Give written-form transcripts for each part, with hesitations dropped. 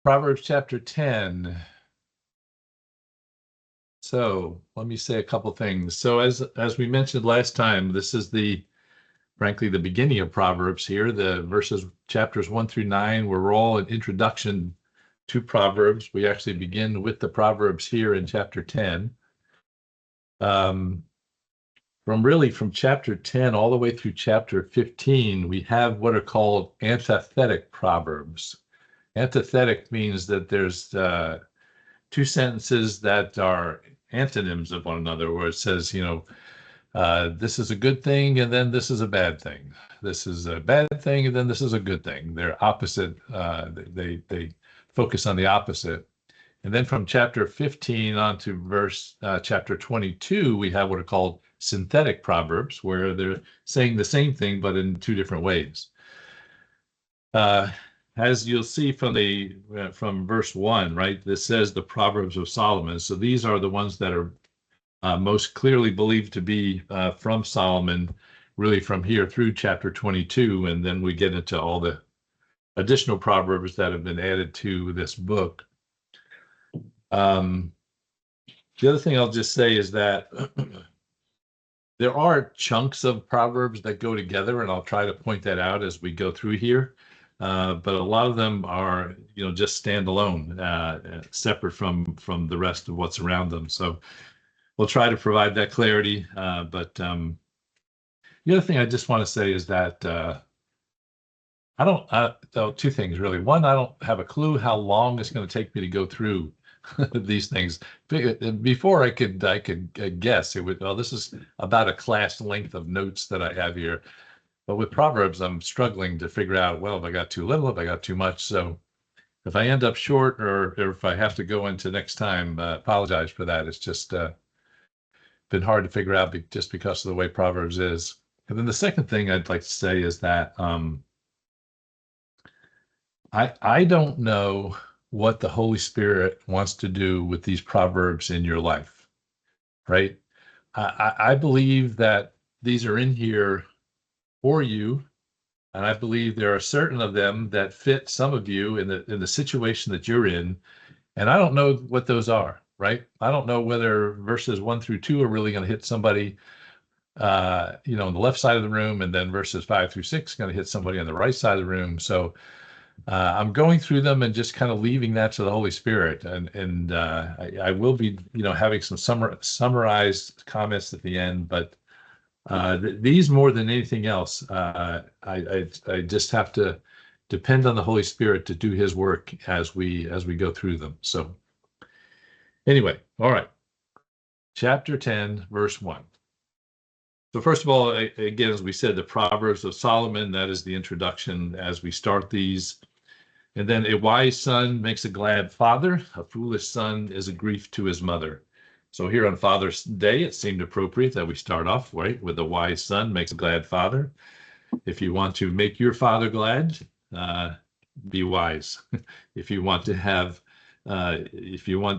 Proverbs chapter 10. So let me say a couple things. So as we mentioned last time, this is frankly the beginning of Proverbs here. The chapters 1 through 9 were all an introduction to Proverbs. We actually begin with the Proverbs here in chapter 10. From chapter 10 all the way through chapter 15, we have what are called antithetic Proverbs. Antithetic means that there's two sentences that are antonyms of one another, where it says, this is a good thing, and then this is a bad thing. This is a bad thing, and then this is a good thing. They're opposite. They focus on the opposite. And then from chapter 15 on to chapter 22, we have what are called synthetic proverbs, where they're saying the same thing, but in two different ways. As you'll see from verse 1, right, this says the Proverbs of Solomon. So these are the ones that are most clearly believed to be from Solomon, really from here through chapter 22. And then we get into all the additional Proverbs that have been added to this book. The other thing I'll just say is that there are chunks of Proverbs that go together, and I'll try to point that out as we go through here. But a lot of them are, just standalone, separate from the rest of what's around them. So we'll try to provide that clarity. But the other thing I just want to say is that two things really. One, I don't have a clue how long it's going to take me to go through these things. Before I could guess it would. Well, this is about a class length of notes that I have here. But with Proverbs, I'm struggling to figure out, well, if I got too little, if I got too much. So if I end up short, or if I have to go into next time, apologize for that. It's just been hard to figure out just because of the way Proverbs is. And then the second thing I'd like to say is that I don't know what the Holy Spirit wants to do with these Proverbs in your life, right? I believe that these are in here for you, and I believe there are certain of them that fit some of you in the situation that you're in, and I don't know what those are, right? I don't know whether verses 1 through 2 are really going to hit somebody on the left side of the room, and then verses 5 through 6 going to hit somebody on the right side of the room. So I'm going through them and just kind of leaving that to the Holy Spirit, and I will be having some summarized comments at the end, but these more than anything else, I just have to depend on the Holy Spirit to do His work as we go through them. So anyway, all right, chapter 10, verse 1. So first of all, again, as we said, the Proverbs of Solomon, that is the introduction as we start these. And then a wise son makes a glad father. A foolish son is a grief to his mother. So here on Father's Day, it seemed appropriate that we start off, right, with a wise son makes a glad father. If you want to make your father glad, be wise. If you want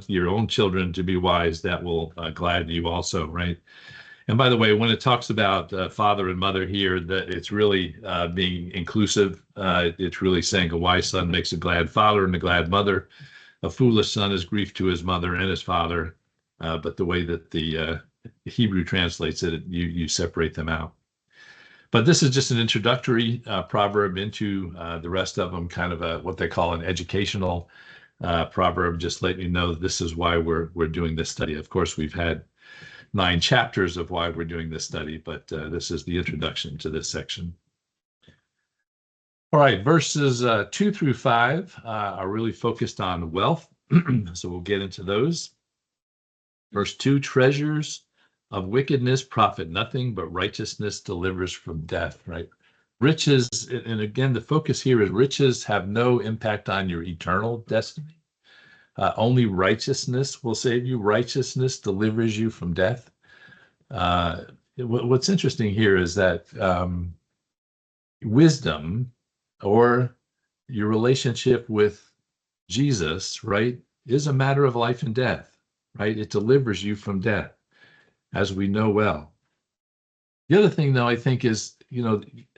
your own children to be wise, that will gladden you also, right? And by the way, when it talks about father and mother here, that it's really being inclusive. It's really saying a wise son makes a glad father and a glad mother. A foolish son is grief to his mother and his father. But the way that the Hebrew translates it, you separate them out. But this is just an introductory proverb into the rest of them, kind of what they call an educational proverb, just letting you know this is why we're doing this study. Of course, we've had 9 chapters of why we're doing this study, but this is the introduction to this section. All right, verses 2 through 5 are really focused on wealth, so we'll get into those. Verse 2, treasures of wickedness profit nothing, but righteousness delivers from death, right? Riches, and again, the focus here is riches have no impact on your eternal destiny. Only righteousness will save you. Righteousness delivers you from death. What's interesting here is that wisdom, or your relationship with Jesus, right, is a matter of life and death, right? It delivers you from death, as we know well. The other thing, though, I think is,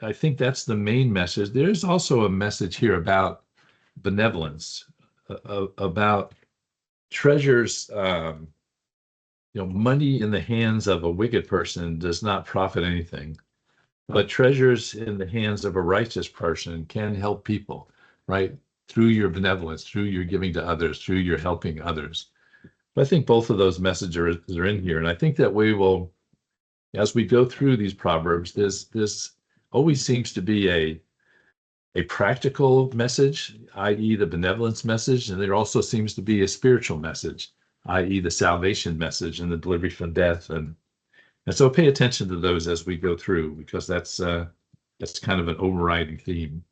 I think that's the main message. There's also a message here about benevolence. about treasures. Money in the hands of a wicked person does not profit anything, but treasures in the hands of a righteous person can help people, right? Through your benevolence, through your giving to others, through your helping others. But I think both of those messages are in here. And I think that we will, as we go through these Proverbs, this always seems to be a practical message, i.e. the benevolence message, and there also seems to be a spiritual message, i.e. the salvation message and the delivery from death. And so pay attention to those as we go through, because that's kind of an overriding theme.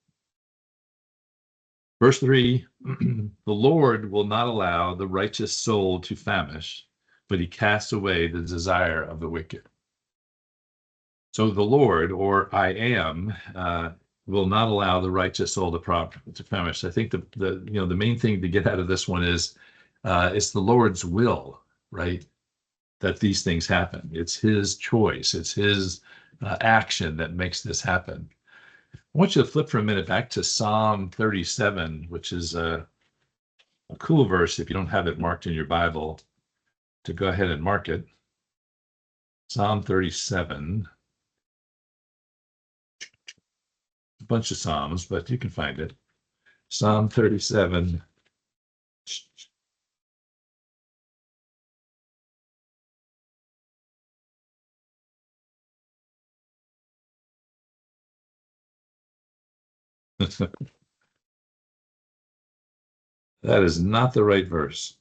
Verse 3, the Lord will not allow the righteous soul to famish, but he casts away the desire of the wicked. So the Lord, or I am, will not allow the righteous soul to famish. I think the main thing to get out of this one is it's the Lord's will, right? That these things happen. It's his choice. It's his action that makes this happen. I want you to flip for a minute back to Psalm 37, which is a cool verse if you don't have it marked in your Bible, to go ahead and mark it. Psalm 37. A bunch of Psalms, but you can find it. Psalm 37. That is not the right verse.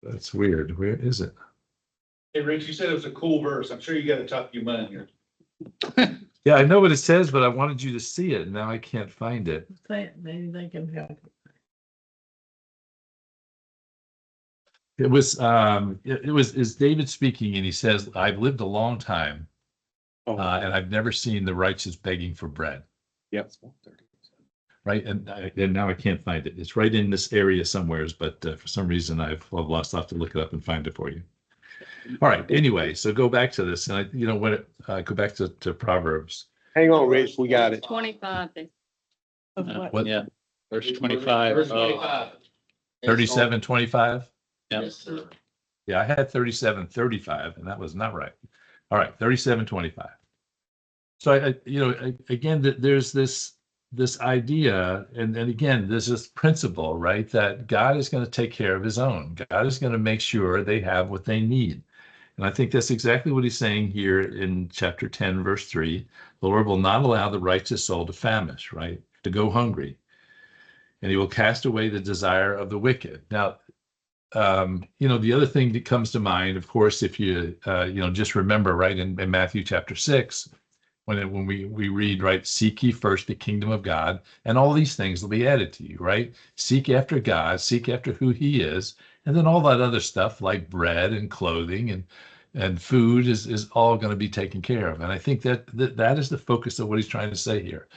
That's weird. Where is it? Hey, Rich, you said it was a cool verse. I'm sure you got a top of your mind here. Yeah, I know what it says, but I wanted you to see it, and now I can't find it. Maybe they can help. It was is David speaking, and he says, "I've lived a long time, and I've never seen the righteous begging for bread." Yep. Right, and now I can't find it. It's right in this area somewheres, but for some reason I've lost. I'll have to look it up and find it for you. All right. Anyway, so go back to this, and go back to Proverbs. Hang on, Rich, we got it. 25. Of what? What? Yeah, verse 25. Verse 25. 37:25. Yes, sir. Yeah, I had 37:35, and that was not right. All right, 37:25. So again, there's this idea, and again, there's this principle, right, that God is going to take care of his own. God is going to make sure they have what they need. And I think that's exactly what he's saying here in chapter 10, verse 3. The Lord will not allow the righteous soul to famish, right, to go hungry. And he will cast away the desire of the wicked. Now, the other thing that comes to mind, of course, if you, just remember, right, in Matthew chapter 6, when we read, right, seek ye first the kingdom of God, and all these things will be added to you, right? Seek after God, seek after who he is, and then all that other stuff like bread and clothing and food is all going to be taken care of. And I think that is the focus of what he's trying to say here.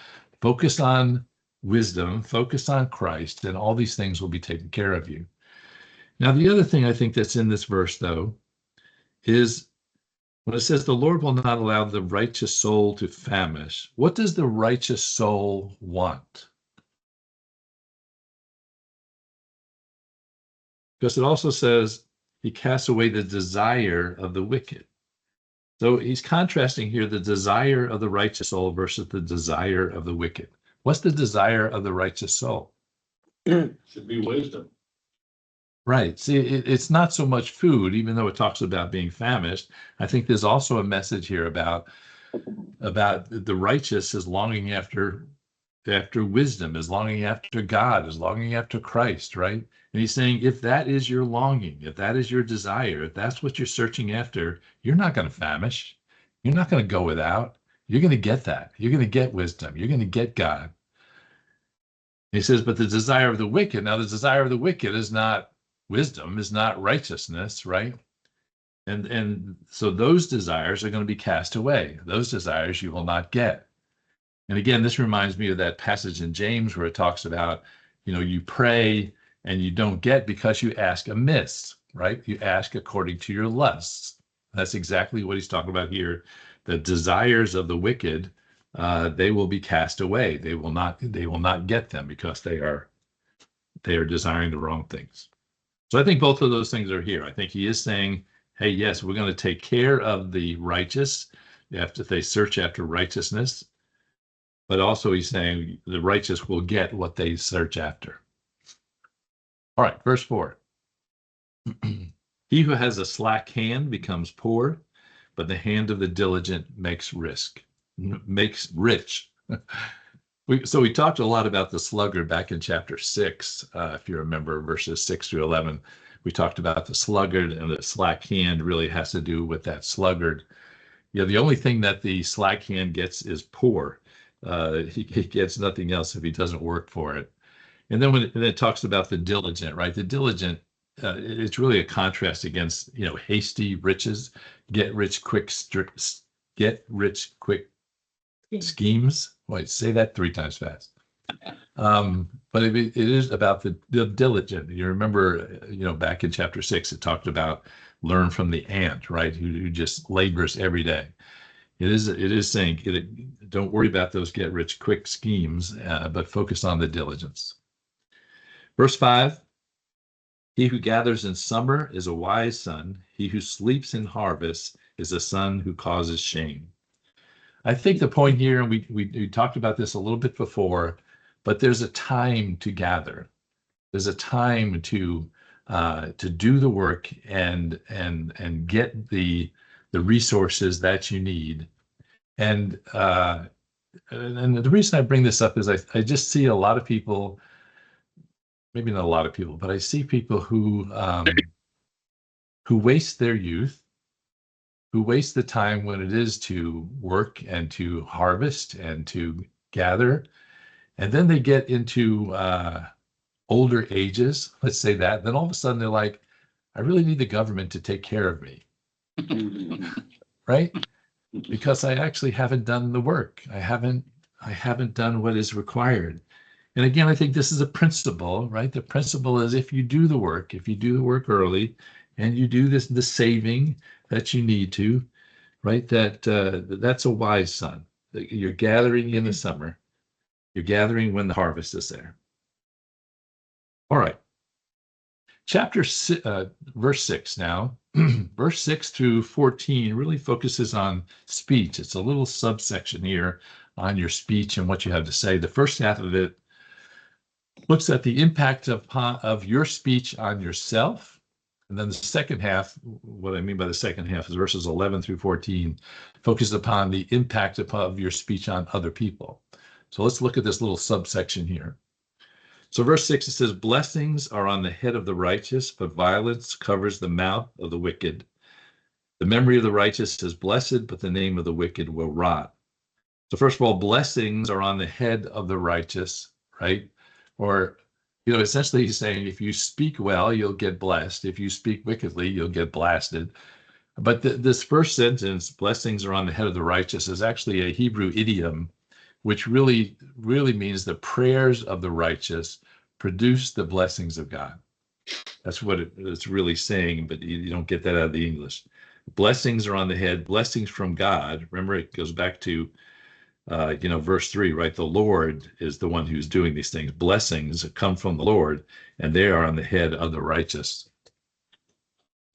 Focus on wisdom, focus on Christ, and all these things will be taken care of you. Now, the other thing I think that's in this verse, though, is when it says the Lord will not allow the righteous soul to famish, what does the righteous soul want? Because it also says he casts away the desire of the wicked. So he's contrasting here the desire of the righteous soul versus the desire of the wicked. What's the desire of the righteous soul? Should be wisdom. Right. See, it's not so much food, even though it talks about being famished. I think there's also a message here about the righteous is longing after wisdom, is longing after God, is longing after Christ, right? And he's saying, if that is your longing, if that is your desire, if that's what you're searching after, you're not going to famish. You're not going to go without. You're going to get that. You're going to get wisdom. You're going to get God. He says, but the desire of the wicked, now the desire of the wicked is not wisdom, is not righteousness, right? And so those desires are going to be cast away. Those desires you will not get. And again, this reminds me of that passage in James where it talks about, you pray and you don't get because you ask amiss, right? You ask according to your lusts. That's exactly what he's talking about here. The desires of the wicked, they will be cast away. They will not get them because they are desiring the wrong things. So I think both of those things are here. I think he is saying, hey, yes, we're going to take care of the righteous after they search after righteousness. But also he's saying the righteous will get what they search after. All right, verse 4. He who has a slack hand becomes poor, but the hand of the diligent makes rich. We talked a lot about the sluggard back in chapter 6, if you remember, verses 6 through 11. We talked about the sluggard, and the slack hand really has to do with that sluggard. The only thing that the slack hand gets is poor. He gets nothing else if he doesn't work for it. And then when it talks about the diligent, right? The diligent, it's really a contrast against, hasty riches, get rich quick schemes. Wait, say that 3 times fast. But it is about the diligent. You remember, back in chapter 6, it talked about learn from the ant, right? Who just labors every day. It is saying, don't worry about those get rich quick schemes, but focus on the diligence. Verse 5, he who gathers in summer is a wise son. He who sleeps in harvest is a son who causes shame. I think the point here, and we talked about this a little bit before, but there's a time to gather. There's a time to do the work and get the resources that you need. And the reason I bring this up is I just see a lot of people, maybe not a lot of people, but I see people who waste their youth, who waste the time when it is to work and to harvest and to gather. And then they get into older ages, let's say that. Then all of a sudden they're like, I really need the government to take care of me. Right? Because I actually haven't done the work. I haven't done what is required. And again, I think this is a principle, right? The principle is if you do the work early, and you do the saving that you need to, right? That's a wise son. You're gathering in the summer. You're gathering when the harvest is there. All right. Verse 6 now. Verse 6 through 14 really focuses on speech. It's a little subsection here on your speech and what you have to say. The first half of it looks at the impact of your speech on yourself. And then the second half, what I mean by the second half is verses 11 through 14, focuses upon the impact of your speech on other people. So let's look at this little subsection here. So verse 6, it says, blessings are on the head of the righteous, but violence covers the mouth of the wicked. The memory of the righteous is blessed, but the name of the wicked will rot. So first of all, blessings are on the head of the righteous, right? Or, essentially he's saying if you speak well, you'll get blessed. If you speak wickedly, you'll get blasted. But this first sentence, blessings are on the head of the righteous, is actually a Hebrew idiom, which really means the prayers of the righteous produce the blessings of God. That's what it's really saying, but you don't get that out of the English. Blessings are on the head, blessings from God. Remember, it goes back to, verse 3, right? The Lord is the one who's doing these things. Blessings come from the Lord, and they are on the head of the righteous.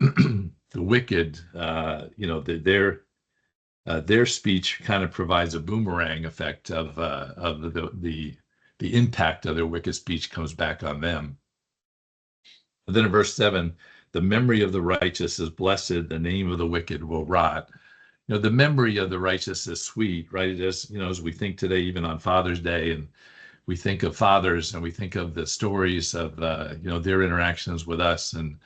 The wicked, their speech kind of provides a boomerang effect of the impact of their wicked speech comes back on them. And then in verse 7, the memory of the righteous is blessed, the name of the wicked will rot. The memory of the righteous is sweet, right? As we think today, even on Father's Day, and we think of fathers and we think of the stories of their interactions with us, and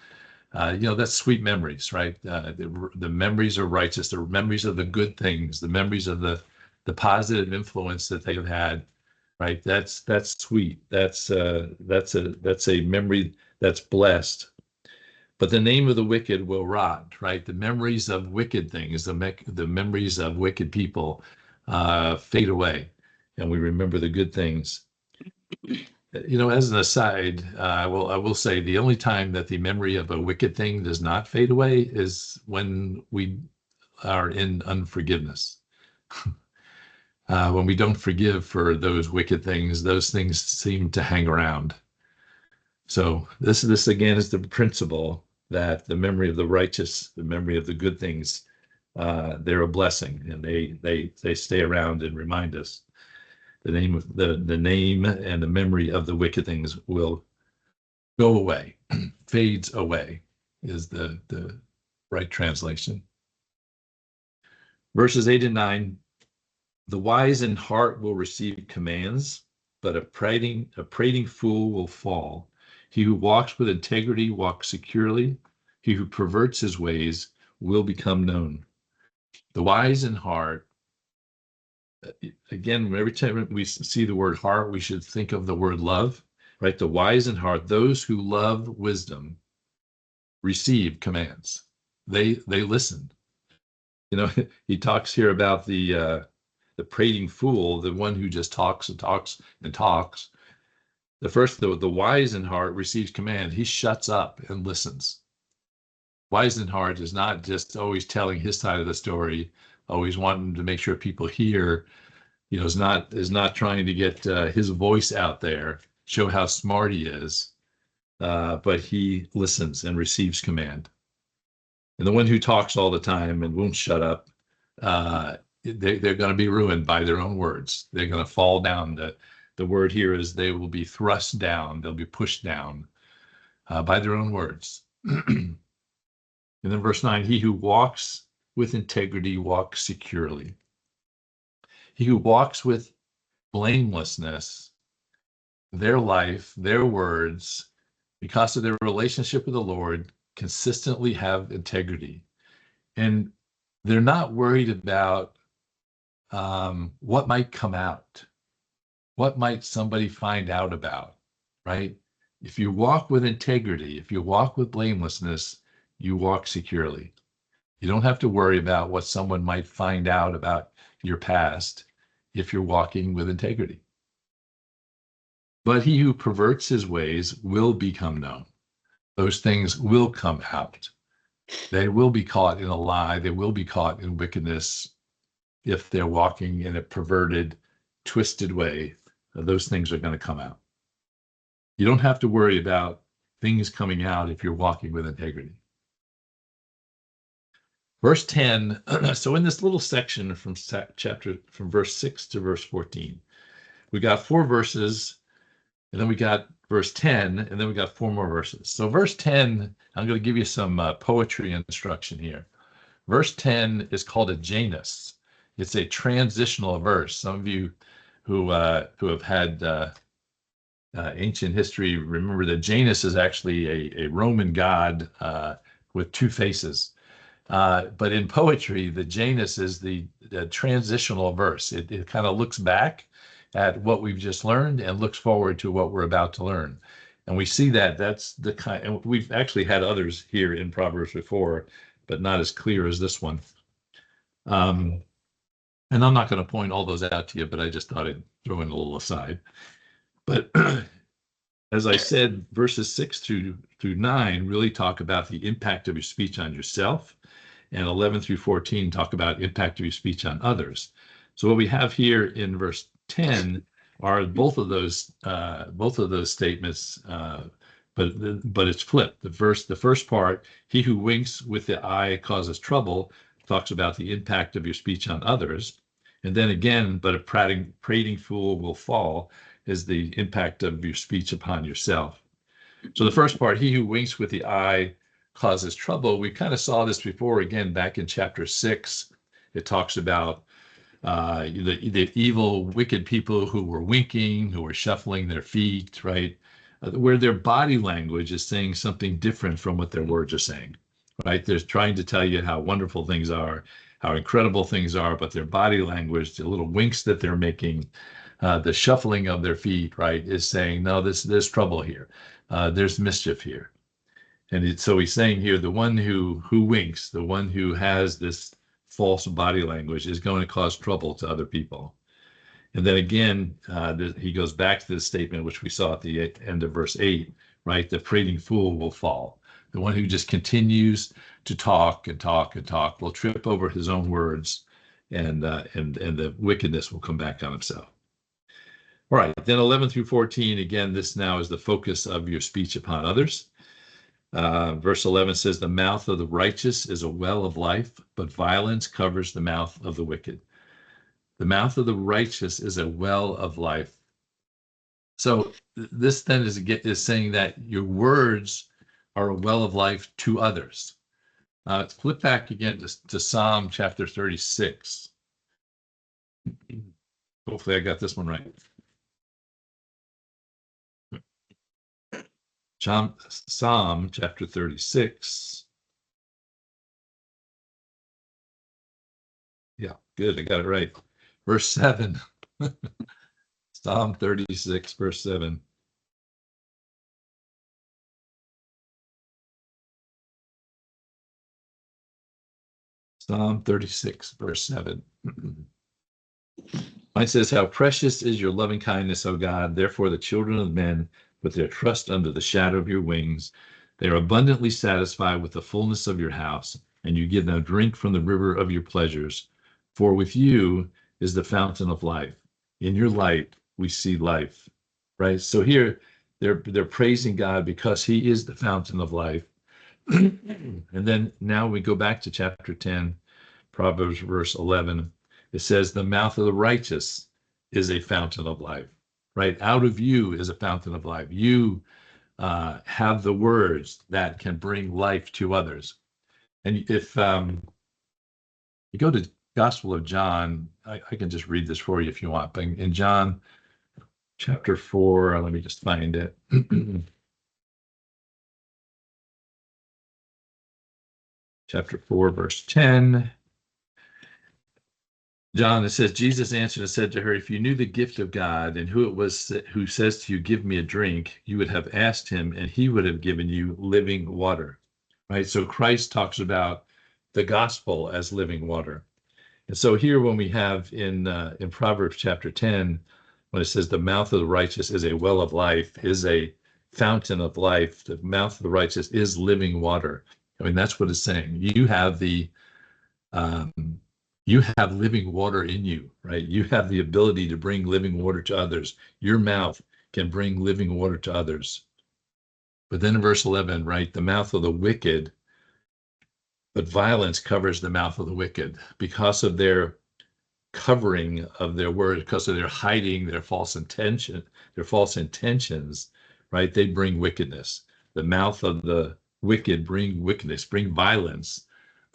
that's sweet memories, right? The memories are righteous, the memories of the good things, the memories of the positive influence that they've had, right? That's sweet. That's a memory that's blessed. But the name of the wicked will rot, right? The memories of wicked things, the memories of wicked people fade away, and we remember the good things. As an aside, I will say the only time that the memory of a wicked thing does not fade away is when we are in unforgiveness. When we don't forgive for those wicked things, those things seem to hang around. So this again is the principle that the memory of the righteous, the memory of the good things, they're a blessing, and they stay around and remind us. The name of the name and the memory of the wicked things will go away, fades away is the right translation. Verses 8 and 9, the wise in heart will receive commands, but a prating fool will fall. He who walks with integrity walks securely. He who perverts his ways will become known. The wise in heart, again, every time we see the word heart, we should think of the word love, right? The wise in heart, those who love wisdom, receive commands. They listen. He talks here about the prating fool, the one who just talks and talks and talks. The wise in heart receives command. He shuts up and listens. Wise in heart is not just always telling his side of the story, always wanting to make sure people hear. Is not trying to get his voice out there, show how smart he is, but he listens and receives command. And the one who talks all the time and won't shut up, they're going to be ruined by their own words. They're going to fall down. The word here is they will be thrust down. They'll be pushed down by their own words. And then verse 9, he who walks with integrity walks securely. He who walks with blamelessness, their life, their words, because of their relationship with the Lord, consistently have integrity. And they're not worried about what might come out. What might somebody find out about, right? If you walk with integrity, if you walk with blamelessness, you walk securely. You don't have to worry about what someone might find out about your past if you're walking with integrity. But he who perverts his ways will become known. Those things will come out. They will be caught in a lie. They will be caught in wickedness if they're walking in a perverted, twisted way. Those things are going to come out. You don't have to worry about things coming out if you're walking with integrity. Verse 10, so in this little section from verse 6 to verse 14, we got 4 verses, and then we got verse 10, and then we got 4 more verses. So verse 10, I'm going to give you some poetry instruction here. Verse 10 is called a Janus. It's a transitional verse. Some of you who have had ancient history remember that Janus is actually a Roman god with 2 faces. But in poetry, the Janus is the transitional verse. It kind of looks back at what we've just learned and looks forward to what we're about to learn. And we see that's the kind, and we've actually had others here in Proverbs before, but not as clear as this one. And I'm not going to point all those out to you, but I just thought I'd throw in a little aside. But as I said, verses 6 through 9 really talk about the impact of your speech on yourself, and 11 through 14 talk about impact of your speech on others. So what we have here in verse 10 are both of those statements, but it's flipped. The first part, he who winks with the eye causes trouble, talks about the impact of your speech on others. And then again, but a prating fool will fall, is the impact of your speech upon yourself. So the first part, he who winks with the eye causes trouble. We kind of saw this before, again, back in chapter 6. It talks about the evil, wicked people who were winking, who were shuffling their feet, right? Where their body language is saying something different from what their words are saying, right? They're trying to tell you how wonderful things are, how incredible things are, but their body language, the little winks that they're making, the shuffling of their feet, right, is saying, no, there's trouble here. There's mischief here. And so he's saying here, the one who winks, the one who has this false body language is going to cause trouble to other people. And then again, he goes back to the statement, which we saw at the end of verse 8, right? The prating fool will fall. The one who just continues to talk and talk and talk will trip over his own words, and the wickedness will come back on himself. All right, then 11 through 14, again, this now is the focus of your speech upon others. Verse 11 says, the mouth of the righteous is a well of life, but violence covers the mouth of the wicked. The mouth of the righteous is a well of life. So this then is saying that your words are a well of life to others. Let's flip back again to Psalm chapter 36. Hopefully I got this one right. Psalm chapter 36. Yeah, good. I got it right. Verse 7. Psalm 36, verse 7. Psalm 36, verse 7. Mine says, how precious is your loving kindness, O God. Therefore, the children of men put their trust under the shadow of your wings. They are abundantly satisfied with the fullness of your house, and you give them drink from the river of your pleasures. For with you is the fountain of life. In your light, we see life. Right? So here, they're praising God because he is the fountain of life. And then now we go back to chapter 10, Proverbs verse 11. It says, the mouth of the righteous is a fountain of life, right? Out of you is a fountain of life. You have the words that can bring life to others. And if you go to Gospel of John, I can just read this for you if you want. But in John chapter 4, let me just find it. Chapter 4, verse 10. John, it says, Jesus answered and said to her, if you knew the gift of God and who it was who says to you, give me a drink, you would have asked him and he would have given you living water, right? So Christ talks about the gospel as living water. And so here when we have in Proverbs chapter 10, when it says the mouth of the righteous is a well of life, is a fountain of life, the mouth of the righteous is living water. I mean, that's what it's saying. You have you have living water in you, right? You have the ability to bring living water to others. Your mouth can bring living water to others. But then in verse 11, right, the mouth of the wicked, but violence covers the mouth of the wicked because of their covering of their words, because of their hiding their false intentions, right? They bring wickedness. The mouth of the wicked bring wickedness, bring violence.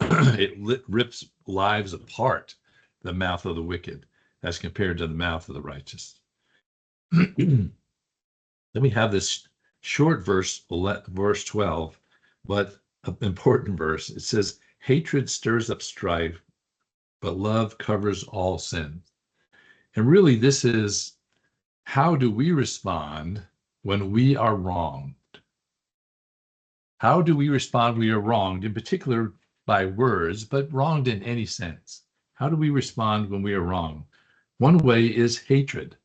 It rips lives apart, the mouth of the wicked, as compared to the mouth of the righteous. Then we have this short verse 12, but an important verse. It says, hatred stirs up strife, but love covers all sin. And really, this is, how do we respond when we are wronged? How do we respond when we are wronged, in particular by words, but wronged in any sense? How do we respond when we are wronged? One way is hatred,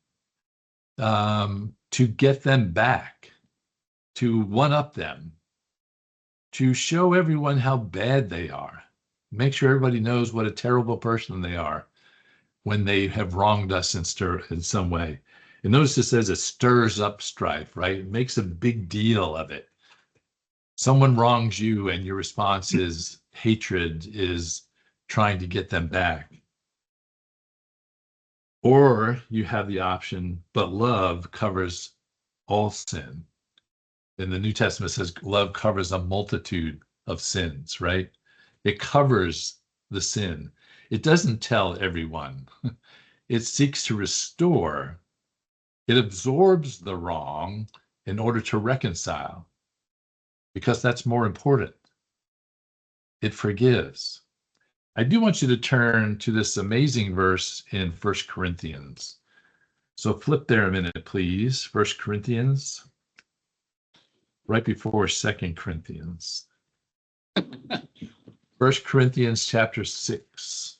to get them back, to one-up them, to show everyone how bad they are, make sure everybody knows what a terrible person they are when they have wronged us in some way. And notice it says it stirs up strife, right? It makes a big deal of it. Someone wrongs you and your response is hatred, is trying to get them back. Or you have the option, but love covers all sin. And the New Testament says love covers a multitude of sins, right? It covers the sin. It doesn't tell everyone. It seeks to restore. It absorbs the wrong in order to reconcile, because that's more important. It forgives. I do want you to turn to this amazing verse in 1 Corinthians. So flip there a minute, please. 1 Corinthians, right before 2 Corinthians. 1 Corinthians chapter 6.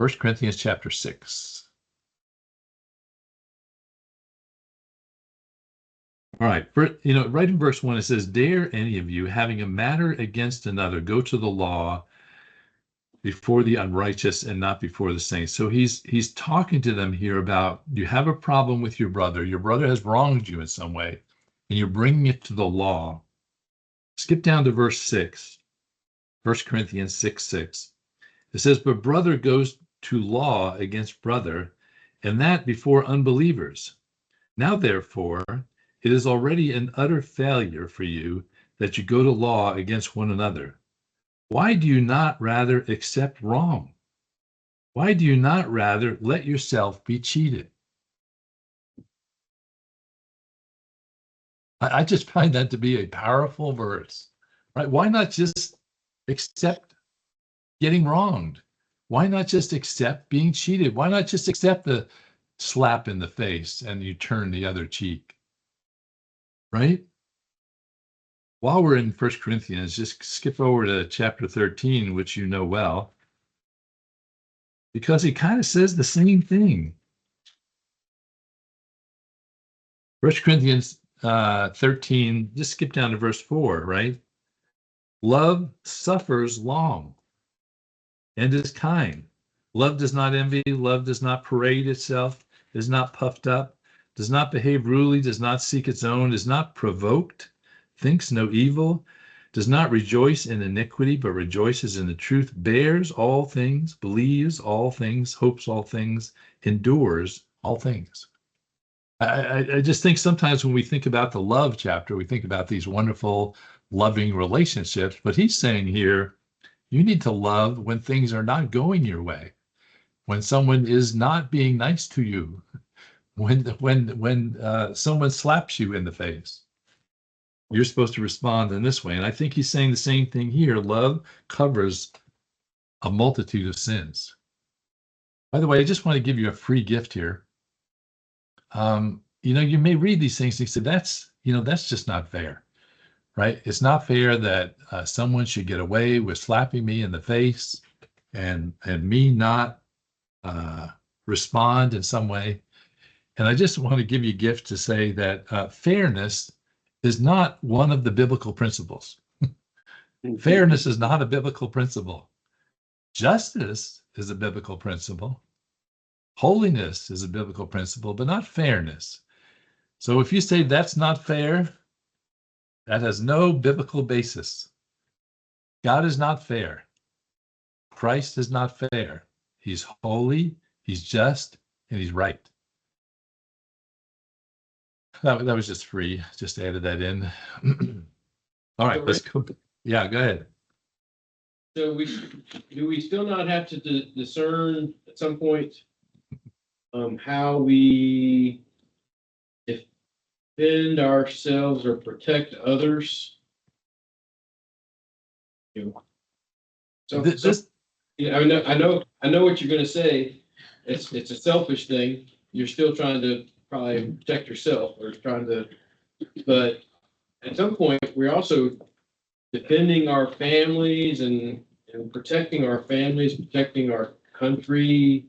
1 Corinthians chapter 6. All right, right in verse 1, it says, "Dare any of you, having a matter against another, go to the law before the unrighteous and not before the saints?" So he's talking to them here about, you have a problem with your brother has wronged you in some way, and you're bringing it to the law. Skip down to verse 6, 1 Corinthians 6:6. It says, "But brother goes to law against brother, and that before unbelievers. Now, therefore, it is already an utter failure for you that you go to law against one another. Why do you not rather accept wrong? Why do you not rather let yourself be cheated?" I just find that to be a powerful verse, right? Why not just accept getting wronged? Why not just accept being cheated? Why not just accept the slap in the face and you turn the other cheek, right? While we're in 1 Corinthians, just skip over to chapter 13, which you know well, because he kind of says the same thing. 1 Corinthians 13, just skip down to verse 4, right? "Love suffers long and is kind. Love does not envy. Love does not parade itself, is not puffed up, does not behave rudely, does not seek its own, is not provoked, thinks no evil, does not rejoice in iniquity, but rejoices in the truth, bears all things, believes all things, hopes all things, endures all things." I just think sometimes when we think about the love chapter, we think about these wonderful, loving relationships. But he's saying here, you need to love when things are not going your way, when someone is not being nice to you, when someone slaps you in the face. You're supposed to respond in this way. And I think he's saying the same thing here. Love covers a multitude of sins. By the way, I just want to give you a free gift here. You may read these things and say, that's just not fair, right? It's not fair that someone should get away with slapping me in the face and me not respond in some way. And I just want to give you a gift to say that fairness is not one of the biblical principles. Fairness is not a biblical principle. Justice is a biblical principle. Holiness is a biblical principle, but not fairness. So if you say that's not fair, that has no biblical basis. God is not fair. Christ is not fair. He's holy, he's just, and he's right. That was just free. Just added that in. All right, let's go. Yeah, go ahead. So do we still not have to discern at some point how we defend ourselves or protect others? So I know what you're going to say. It's a selfish thing. You're still trying to probably protect yourself, but at some point we're also defending our families and protecting our families, protecting our country.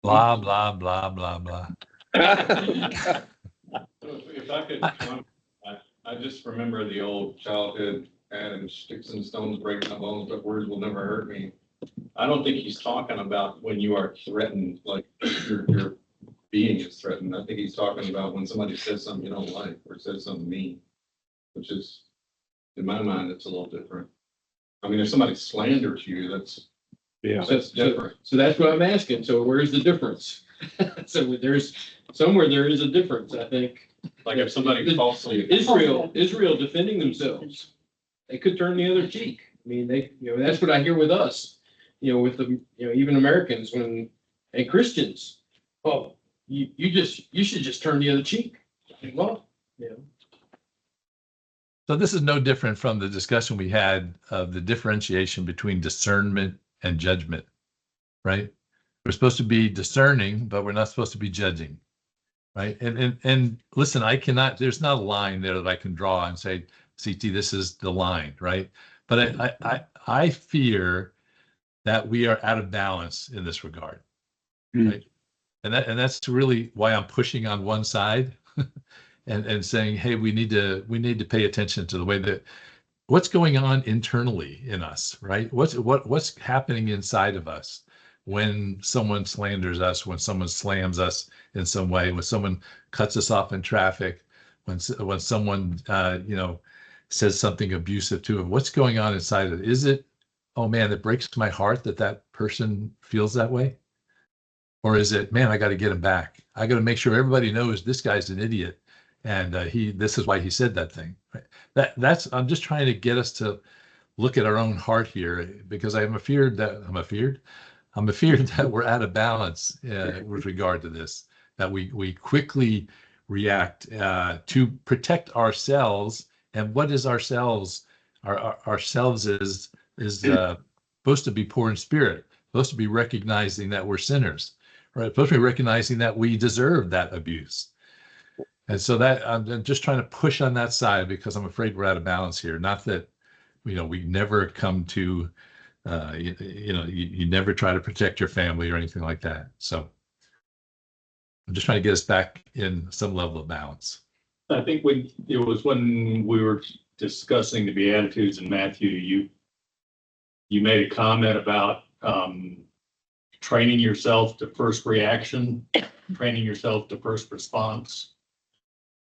Blah, blah, blah, blah, blah. If I could, I just remember the old childhood adage, "Sticks and stones break my bones, but words will never hurt me." I don't think he's talking about when you are threatened, like your being is threatened. I think he's talking about when somebody says something you don't like or says something mean, which is, in my mind, it's a little different. I mean, if somebody slanders you, that's different. So that's what I'm asking. So where's the difference? So there is a difference, I think. Like if somebody falsely Israel defending themselves, they could turn the other cheek. I mean, that's what I hear with us, with the, even Americans and Christians. Oh, you should just turn the other cheek. Well, So this is no different from the discussion we had of the differentiation between discernment and judgment, right? We're supposed to be discerning, but we're not supposed to be judging, right? And listen, there's not a line there that I can draw and say, CT, this is the line, right? But I fear that we are out of balance in this regard, right? And that's really why I'm pushing on one side and saying, hey, we need to pay attention to the way that what's going on internally in us, right? What's happening inside of us when someone slanders us, when someone slams us in some way, when someone cuts us off in traffic, when someone says something abusive to him. What's going on inside of it? Is it, oh man, it breaks my heart that person feels that way? Or is it, man, I got to get him back. I got to make sure everybody knows this guy's an idiot, and this is why he said that thing. Right? I'm just trying to get us to look at our own heart here, because I'm afeared that we're out of balance with regard to this. That we quickly react to protect ourselves. And what is ourselves? Ourselves is supposed to be poor in spirit, supposed to be recognizing that we're sinners, right? Supposed to be recognizing that we deserve that abuse. And so that I'm just trying to push on that side, because I'm afraid we're out of balance here. Not that, we never come to, you never try to protect your family or anything like that. So I'm just trying to get us back in some level of balance. I think when we were discussing the Beatitudes in Matthew, you made a comment about training yourself to first reaction, training yourself to first response,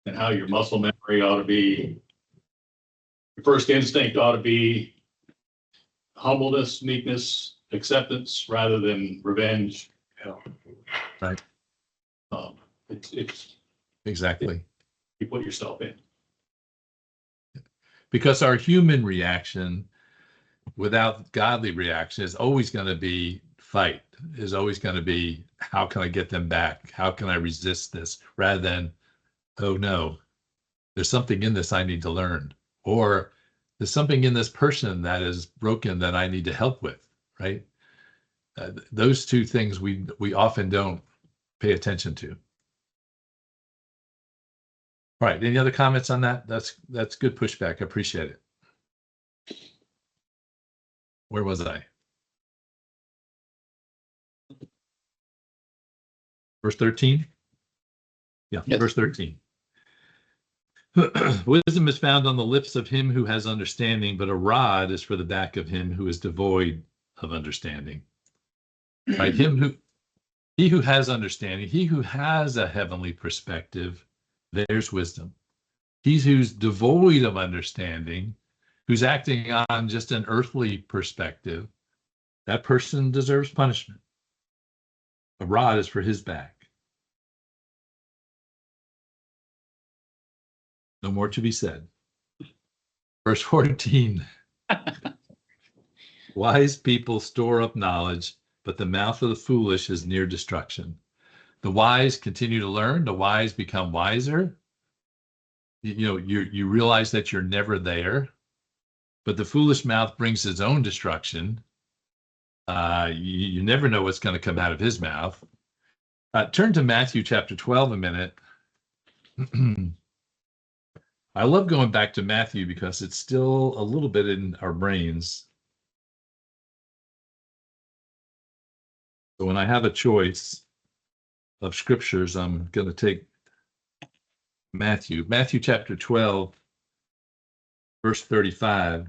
and how your muscle memory ought to be, your first instinct ought to be humbleness, meekness, acceptance, rather than revenge. Right. It's Exactly. you put yourself in. Because our human reaction without godly reaction is always going to be fight, is always going to be, how can I get them back? How can I resist this? Rather than, oh no, there's something in this I need to learn. Or there's something in this person that is broken that I need to help with, right? Those two things we often don't pay attention to. All right, any other comments on that? That's good pushback. I appreciate it. Where was I? Verse 13? Yeah, Yes. Verse 13. Wisdom is found on the lips of him who has understanding, but a rod is for the back of him who is devoid of understanding. Right? He who has understanding, he who has a heavenly perspective, there's wisdom. He who's devoid of understanding, who's acting on just an earthly perspective, that person deserves punishment. A rod is for his back. No more to be said. Verse 14. Wise people store up knowledge, but the mouth of the foolish is near destruction. The wise continue to learn. The wise become wiser. You realize that you're never there, but the foolish mouth brings his own destruction. You never know what's going to come out of his mouth. Turn to Matthew chapter 12 a minute. I love going back to Matthew because it's still a little bit in our brains. So when I have a choice of scriptures, I'm going to take Matthew chapter 12, verse 35.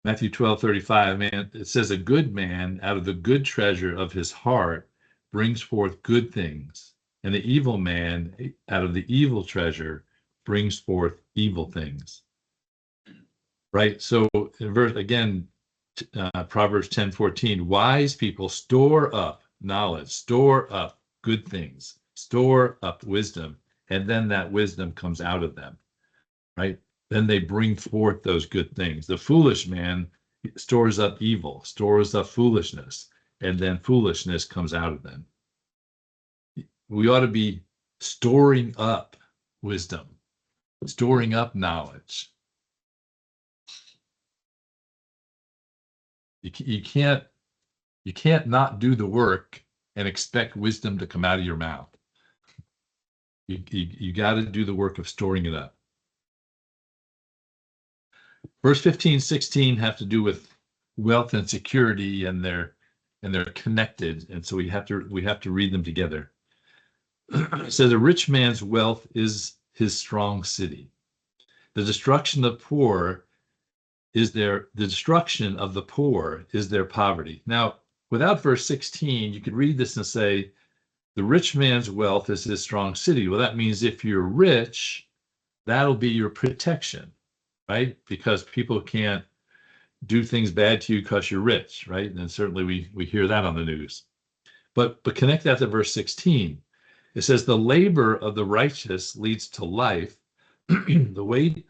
Matthew 12:35, man, it says, a good man out of the good treasure of his heart brings forth good things, and the evil man out of the evil treasure brings forth evil things. Right? So in verse again, Proverbs 10:14, wise people store up knowledge, store up good things, store up wisdom, and then that wisdom comes out of them. Right? Then they bring forth those good things. The foolish man stores up evil, stores up foolishness, and then foolishness comes out of them. We ought to be storing up wisdom, storing up knowledge. You can't not do the work and expect wisdom to come out of your mouth. You got to do the work of storing it up. Verse 15, 16 have to do with wealth and security, and they're connected, and so we have to read them together. It says, a rich man's wealth is his strong city. The destruction of the poor is their poverty. Now, without verse 16, you could read this and say, the rich man's wealth is his strong city. Well, that means if you're rich, that'll be your protection, right? Because people can't do things bad to you because you're rich, right? And certainly we hear that on the news. But connect that to verse 16. It says, the labor of the righteous leads to life. The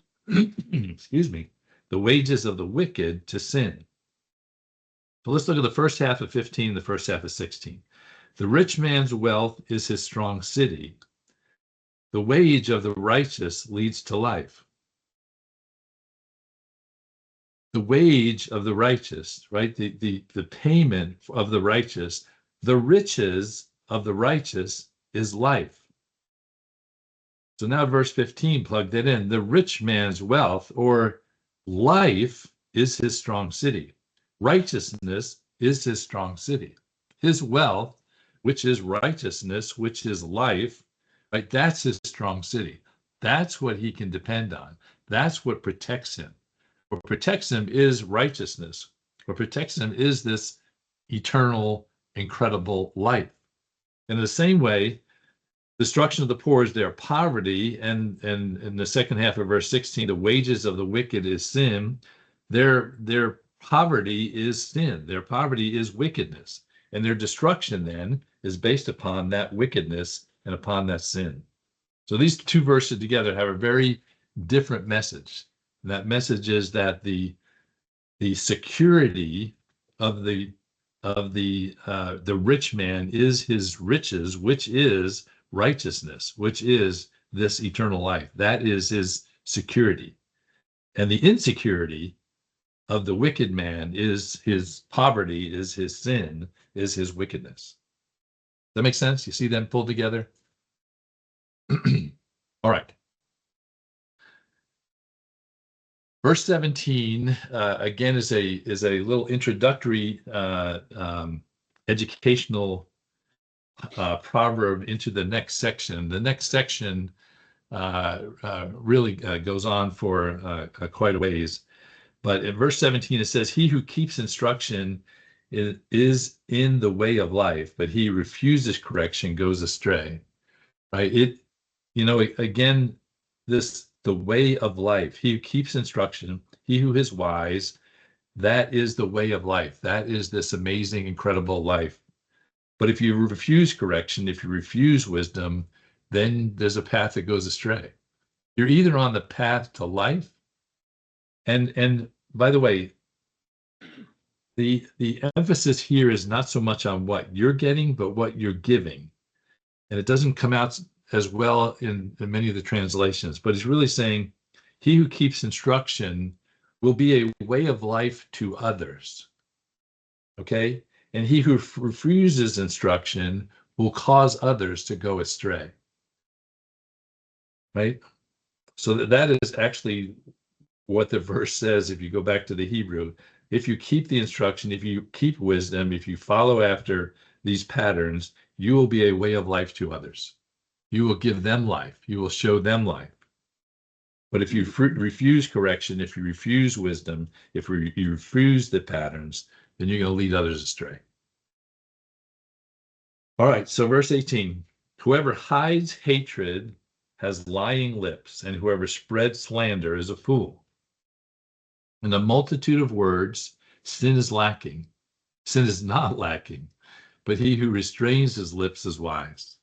wages of the wicked to sin. So let's look at the first half of 15, the first half of 16. The rich man's wealth is his strong city. The wage of the righteous leads to life. The wage of the righteous, right? The payment of the righteous, the riches of the righteous is life. So now verse 15, plug that in. The rich man's wealth or life is his strong city. Righteousness is his strong city. His wealth, which is righteousness, which is life, right? That's his strong city. That's what he can depend on. That's what protects him. What protects him is righteousness. What protects him is this eternal, incredible life. In the same way, destruction of the poor is their poverty, and in the second half of verse 16, the wages of the wicked is sin. Their poverty is sin. Their poverty is wickedness. And their destruction then is based upon that wickedness and upon that sin. So these two verses together have a very different message. And that message is that the security of the rich man is his riches, which is righteousness, which is this eternal life. That is his security. And the insecurity of the wicked man is his poverty, is his sin, is his wickedness. Does that make sense? You see them pulled together? All right. Verse 17, again, is a little introductory educational proverb into the next section. The next section really goes on for quite a ways. But in verse 17, it says, he who keeps instruction is in the way of life, but he refuses correction goes astray. Right? Again, the way of life, he who keeps instruction, he who is wise, that is the way of life. That is this amazing, incredible life. But if you refuse correction, if you refuse wisdom, then there's a path that goes astray. You're either on the path to life, and by the way, the emphasis here is not so much on what you're getting, but what you're giving. And it doesn't come out as well in many of the translations, but he's really saying, he who keeps instruction will be a way of life to others. Okay? And he who refuses instruction will cause others to go astray. Right? So that is actually what the verse says. If you go back to the Hebrew, if you keep the instruction, if you keep wisdom, if you follow after these patterns, you will be a way of life to others. You will give them life. You will show them life. But if you refuse correction, if you refuse wisdom, if you refuse the patterns, then you're going to lead others astray. All right, so verse 18, whoever hides hatred has lying lips, and whoever spreads slander is a fool. In a multitude of words, sin is lacking. Sin is not lacking, but he who restrains his lips is wise.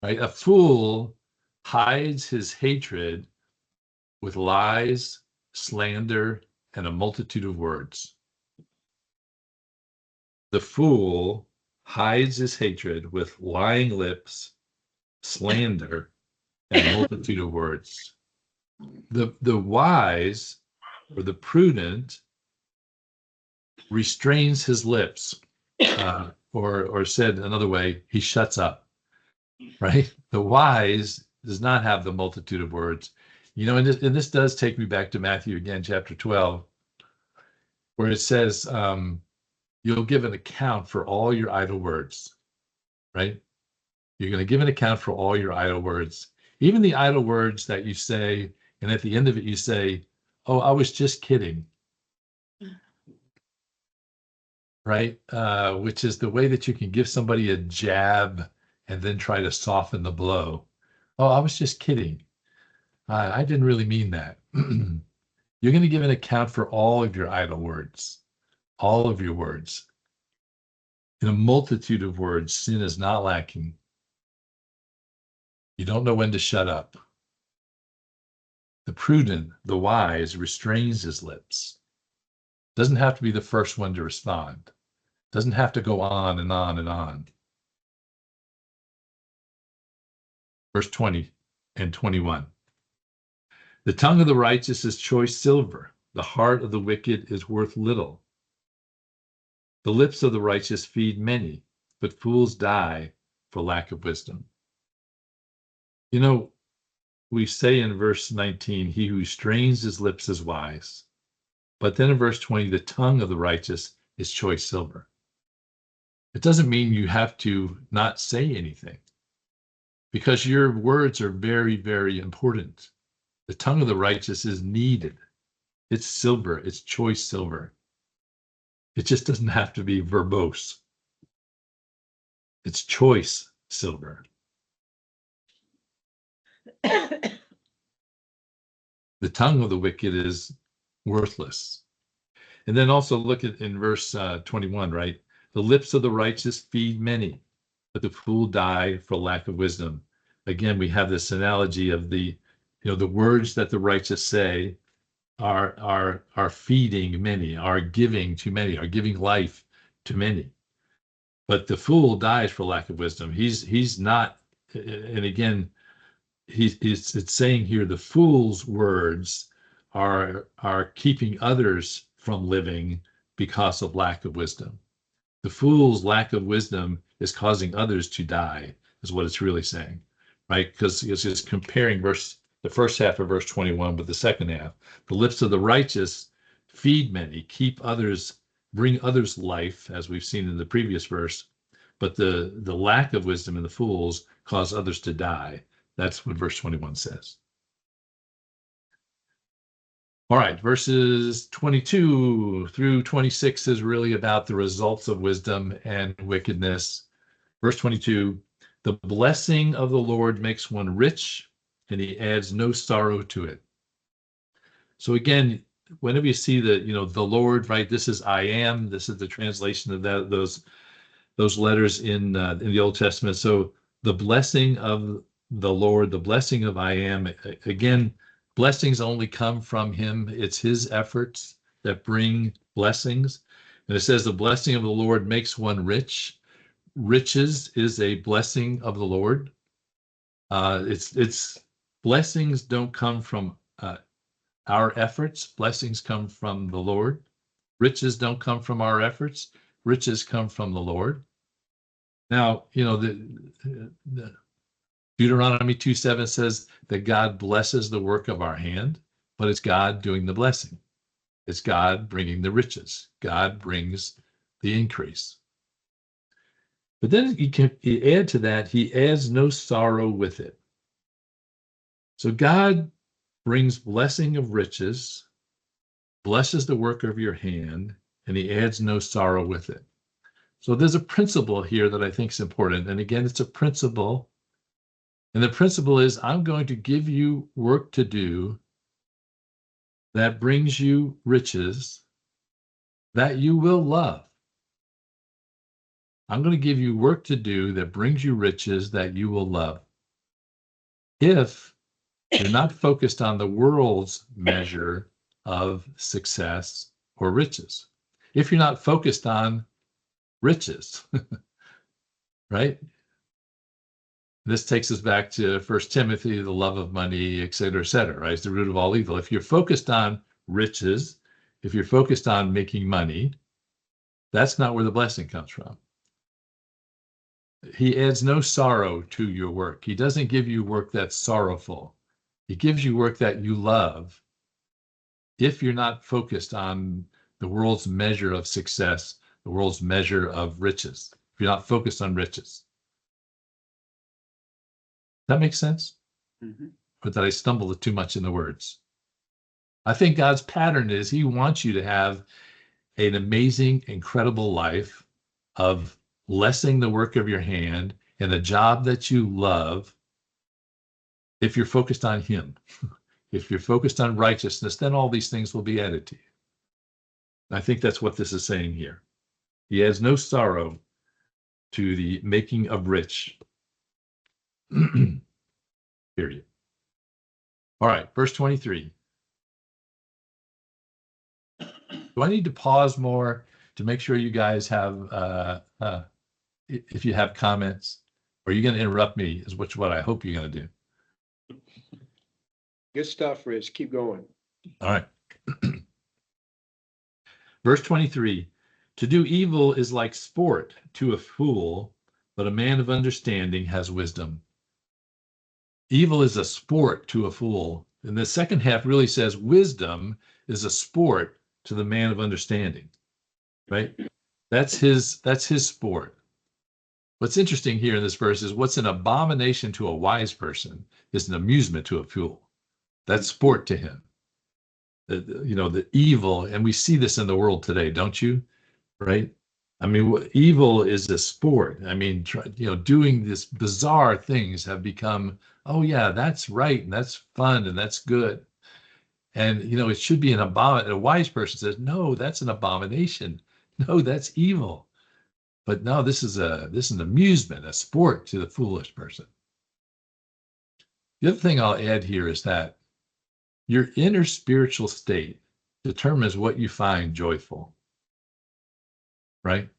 Right? A fool hides his hatred with lies, slander, and a multitude of words. The fool hides his hatred with lying lips, slander, and a multitude of words. The wise or the prudent restrains his lips, or said another way, he shuts up, right? The wise does not have the multitude of words. And this does take me back to Matthew again, chapter 12, where it says, you'll give an account for all your idle words, right? You're going to give an account for all your idle words, even the idle words that you say, and at the end of it, you say, oh, I was just kidding, right? Which is the way that you can give somebody a jab and then try to soften the blow. Oh, I was just kidding. I didn't really mean that. You're going to give an account for all of your idle words, all of your words. In a multitude of words, sin is not lacking. You don't know when to shut up. The prudent, the wise, restrains his lips. Doesn't have to be the first one to respond. Doesn't have to go on and on and on. Verse 20 and 21. The tongue of the righteous is choice silver. The heart of the wicked is worth little. The lips of the righteous feed many, but fools die for lack of wisdom. We say in verse 19, he who strains his lips is wise. But then in verse 20, the tongue of the righteous is choice silver. It doesn't mean you have to not say anything, because your words are very, very important. The tongue of the righteous is needed. It's silver. It's choice silver. It just doesn't have to be verbose. It's choice silver. The tongue of the wicked is worthless. And then also look at in verse 21, right? The lips of the righteous feed many, but the fool die for lack of wisdom. Again, we have this analogy of the words that the righteous say are feeding many, are giving to many, are giving life to many. But the fool dies for lack of wisdom. He's not, and again, it's saying here the fool's words are keeping others from living because of lack of wisdom. The fool's lack of wisdom is causing others to die, is what it's really saying, right? Because it's just comparing the first half of verse 21 with the second half. The lips of the righteous feed many, bring others life, as we've seen in the previous verse, but the lack of wisdom in the fools cause others to die. That's what verse 21 says. All right, verses 22 through 26 is really about the results of wisdom and wickedness. Verse 22, the blessing of the Lord makes one rich, and he adds no sorrow to it. So again, whenever you see the Lord, right, this is I am, this is the translation of those letters in the Old Testament. So the blessing of the Lord, the blessing of I am, again, blessings only come from him. It's his efforts that bring blessings. And it says the blessing of the Lord makes one rich. Riches is a blessing of the Lord. It's blessings don't come from our efforts. Blessings come from the Lord. Riches don't come from our efforts. Riches come from the Lord. Now, the Deuteronomy 2:7 says that God blesses the work of our hand, but it's God doing the blessing. It's God bringing the riches. God brings the increase. But then you add to that, he adds no sorrow with it. So God brings blessing of riches, blesses the work of your hand, and he adds no sorrow with it. So there's a principle here that I think is important. And again, it's a principle. And the principle is, I'm going to give you work to do that brings you riches that you will love. I'm going to give you work to do that brings you riches that you will love. If you're not focused on the world's measure of success or riches, if you're not focused on riches, right? This takes us back to 1 Timothy, the love of money, et cetera, right? It's the root of all evil. If you're focused on riches, if you're focused on making money, that's not where the blessing comes from. He adds no sorrow to your work. He doesn't give you work that's sorrowful. He gives you work that you love if you're not focused on the world's measure of success, the world's measure of riches. If you're not focused on riches. That makes sense? Mhm. But that I stumbled too much in the words. I think God's pattern is he wants you to have an amazing, incredible life of blessing the work of your hand and a job that you love if you're focused on him. If you're focused on righteousness, then all these things will be added to you. I think that's what this is saying here. He has no sorrow to the making of rich. Period. All right, verse 23. Do I need to pause more to make sure you guys have, if you have comments? Or are you going to interrupt me, is what I hope you're going to do. Good stuff, Rich. Keep going. All right. Verse 23, to do evil is like sport to a fool, but a man of understanding has wisdom. Evil is a sport to a fool. And the second half really says wisdom is a sport to the man of understanding, right? That's his sport. What's interesting here in this verse is what's an abomination to a wise person is an amusement to a fool. That's sport to him. The evil, and we see this in the world today, don't you? Right? I mean, evil is a sport. I mean, doing this bizarre things have become, oh yeah, that's right, and that's fun, and that's good. And it should be an abomination. A wise person says, no, that's an abomination. No, that's evil. But no, this is an amusement, a sport to the foolish person. The other thing I'll add here is that your inner spiritual state determines what you find joyful, right?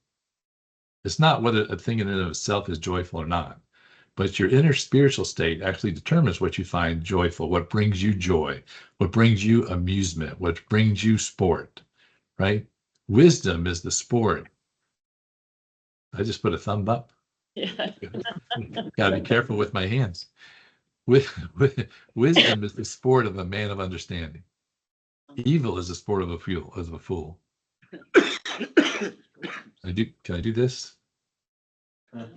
It's not whether a thing in and of itself is joyful or not, but your inner spiritual state actually determines what you find joyful, what brings you joy, what brings you amusement, what brings you sport, right? Wisdom is the sport. I just put a thumb up. Yeah. Got to be careful with my hands. Wisdom is the sport of a man of understanding. Evil is the sport of a fool. Can I do this? No.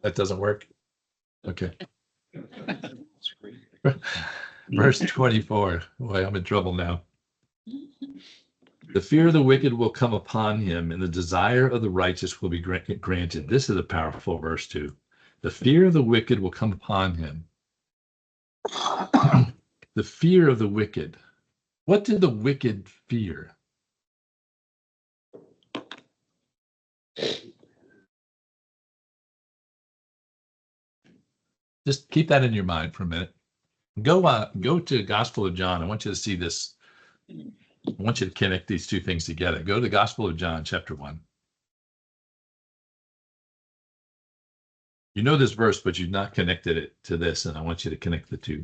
That doesn't work. Okay. Verse 24. Boy, I'm in trouble now. The fear of the wicked will come upon him, and the desire of the righteous will be granted. This is a powerful verse too. The fear of the wicked will come upon him. The fear of the wicked. What did the wicked fear? Just keep that in your mind for a minute. Go to Gospel of John. I want you to see this. I want you to connect these two things together. Go to the Gospel of John, chapter 1. You know this verse, but you've not connected it to this, and I want you to connect the two.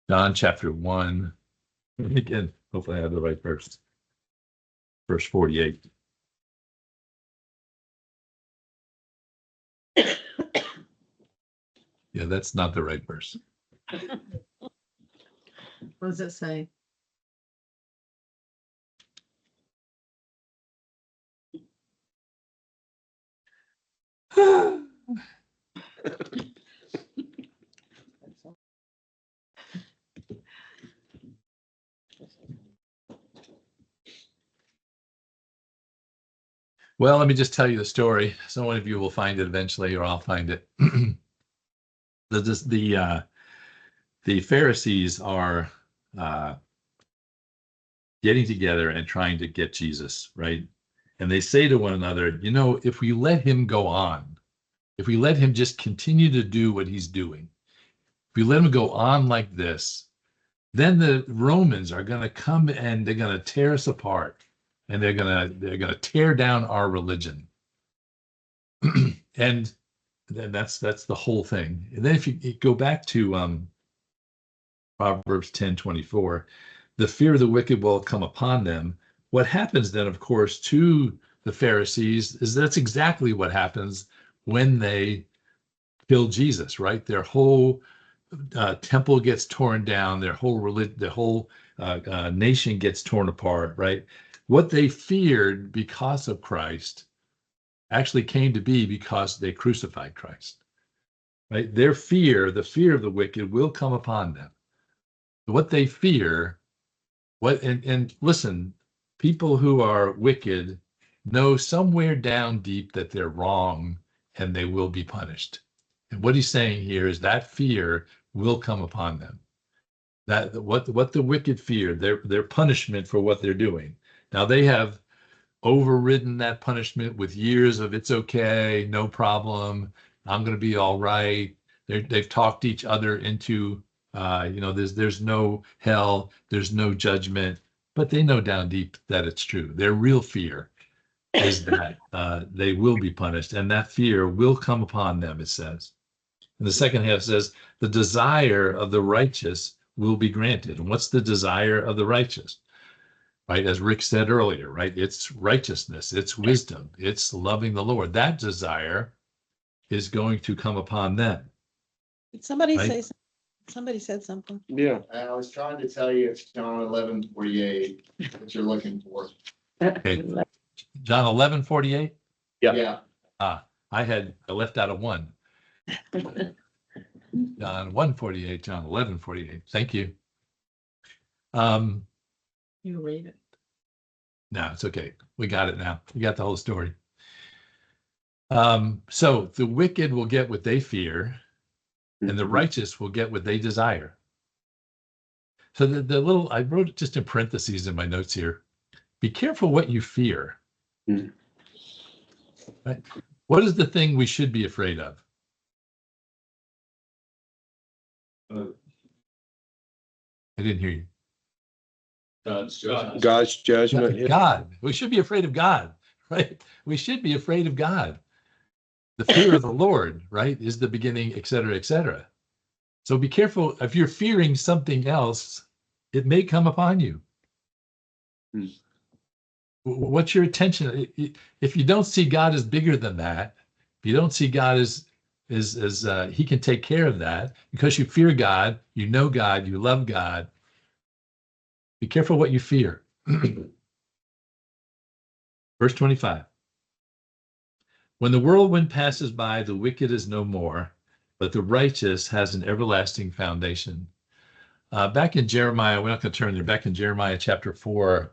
John chapter 1. Again, hopefully I have the right verse. Verse 48. Yeah, that's not the right verse. What does it say? Well, let me just tell you the story. So one of you will find it eventually, or I'll find it. The Pharisees are getting together and trying to get Jesus, right? And they say to one another, if we let him go on, if we let him just continue to do what he's doing, if we let him go on like this, then the Romans are going to come and they're going to tear us apart, and they're going to tear down our religion. And then that's the whole thing. And then if you go back to Proverbs 10:24, the fear of the wicked will come upon them. What happens then, of course, to the Pharisees is that's exactly what happens when they kill Jesus, right? Their whole temple gets torn down, their whole nation gets torn apart, right? What they feared because of Christ actually came to be because they crucified Christ, right? Their fear, the fear of the wicked, will come upon them. What they fear, and listen, people who are wicked know somewhere down deep that they're wrong and they will be punished. And what he's saying here is that fear will come upon them. That what the wicked fear, their punishment for what they're doing. Now they have overridden that punishment with years of it's okay, no problem, I'm going to be all right. They've talked each other into, there's no hell, there's no judgment, but they know down deep that it's true. Their real fear is that they will be punished, and that fear will come upon them, it says. And the second half says, the desire of the righteous will be granted. And what's the desire of the righteous? Right, as Rick said earlier, right? It's righteousness, it's wisdom, it's loving the Lord. That desire is going to come upon them. Did somebody Right. say, somebody said something? Yeah. I was trying to tell you it's John 11:48 that you're looking for. Okay. John 11:48. Yeah. Yeah, I left out a 1. John 1:48, John 11:48. Thank you. You read it. No, it's okay. We got it now. We got the whole story. So the wicked will get what they fear, and the righteous will get what they desire. So the little, I wrote it just in parentheses in my notes here. Be careful what you fear. Mm. Right? What is the thing we should be afraid of? I didn't hear you. God's judgment. Yeah. God. We should be afraid of God, right? We should be afraid of God. The fear of the Lord, right, is the beginning, et cetera, et cetera. So be careful. If you're fearing something else, it may come upon you. Hmm. What's your attention? If you don't see God as bigger than that, if you don't see God as he can take care of that, because you fear God, you know God, you love God, be careful what you fear. Verse 25. When the whirlwind passes by, the wicked is no more, but the righteous has an everlasting foundation. Back in Jeremiah, we're not going to turn there, back in Jeremiah chapter 4,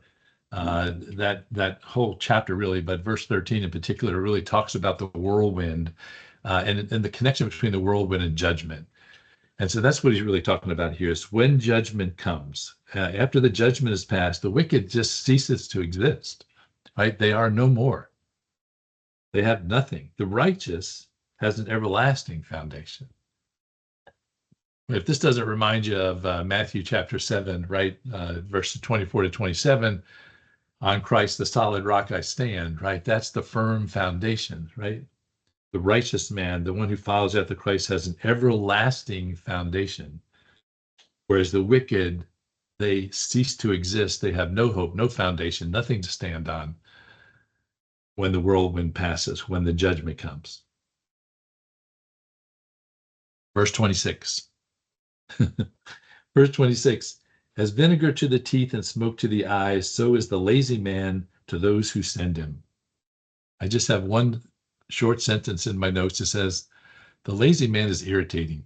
that whole chapter really, but verse 13 in particular, really talks about the whirlwind and the connection between the whirlwind and judgment. And so that's what he's really talking about here is when judgment comes. After the judgment is passed, the wicked just ceases to exist, right? They are no more. They have nothing. The righteous has an everlasting foundation. If this doesn't remind you of Matthew chapter 7, right, verses 24 to 27, on Christ, the solid rock I stand, right? That's the firm foundation, right? The righteous man, the one who follows after Christ, has an everlasting foundation. Whereas the wicked, they cease to exist. They have no hope, no foundation, nothing to stand on when the whirlwind passes, when the judgment comes. Verse 26. Verse 26. As vinegar to the teeth and smoke to the eyes, so is the lazy man to those who send him. I just have one short sentence in my notes that says, the lazy man is irritating.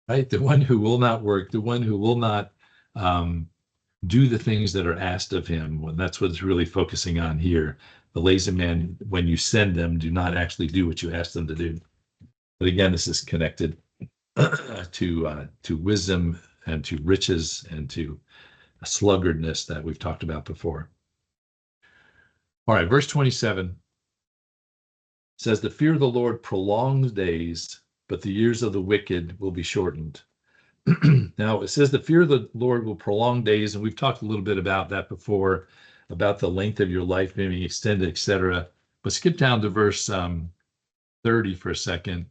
Right? The one who will not work, the one who will not do the things that are asked of him. Well, that's what it's really focusing on here. The lazy man, when you send them, do not actually do what you ask them to do. But again, this is connected to wisdom and to riches and to sluggardness that we've talked about before. All right, verse 27 says, the fear of the Lord prolongs days, but the years of the wicked will be shortened. Now, it says the fear of the Lord will prolong days, and we've talked a little bit about that before, about the length of your life being extended, etc. But skip down to verse 30 for a second.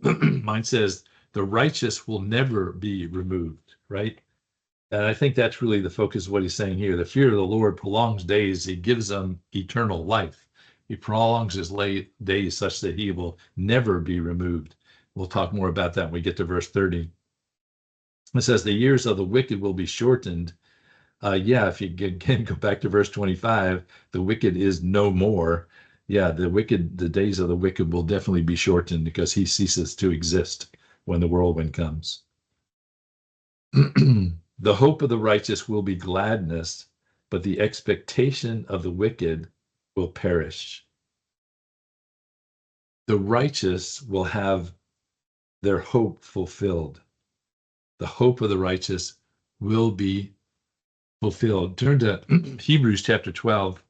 Mine says, the righteous will never be removed, right? And I think that's really the focus of what he's saying here. The fear of the Lord prolongs days. He gives them eternal life. He prolongs his days such that he will never be removed. We'll talk more about that when we get to verse 30. It says, the years of the wicked will be shortened. Yeah, if you again go back to verse 25, the wicked is no more. Yeah, the days of the wicked will definitely be shortened because he ceases to exist when the whirlwind comes. The hope of the righteous will be gladness, but the expectation of the wicked will perish. The righteous will have their hope fulfilled. The hope of the righteous will be fulfilled. Turn to Hebrews chapter 12.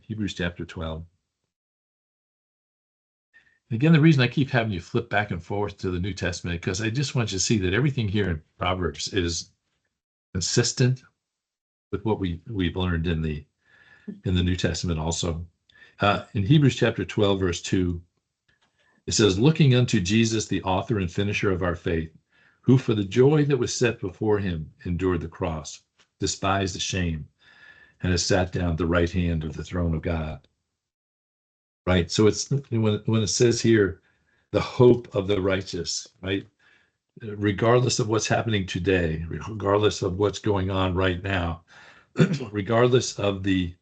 Hebrews chapter 12. Again, the reason I keep having you flip back and forth to the New Testament, because I just want you to see that everything here in Proverbs is consistent with what we've learned in the New Testament also. In Hebrews chapter 12, verse 2, it says, looking unto Jesus, the author and finisher of our faith, who for the joy that was set before him endured the cross, despised the shame, and has sat down at the right hand of the throne of God. Right? So it's when it says here, the hope of the righteous, right? Regardless of what's happening today, regardless of what's going on right now, regardless of the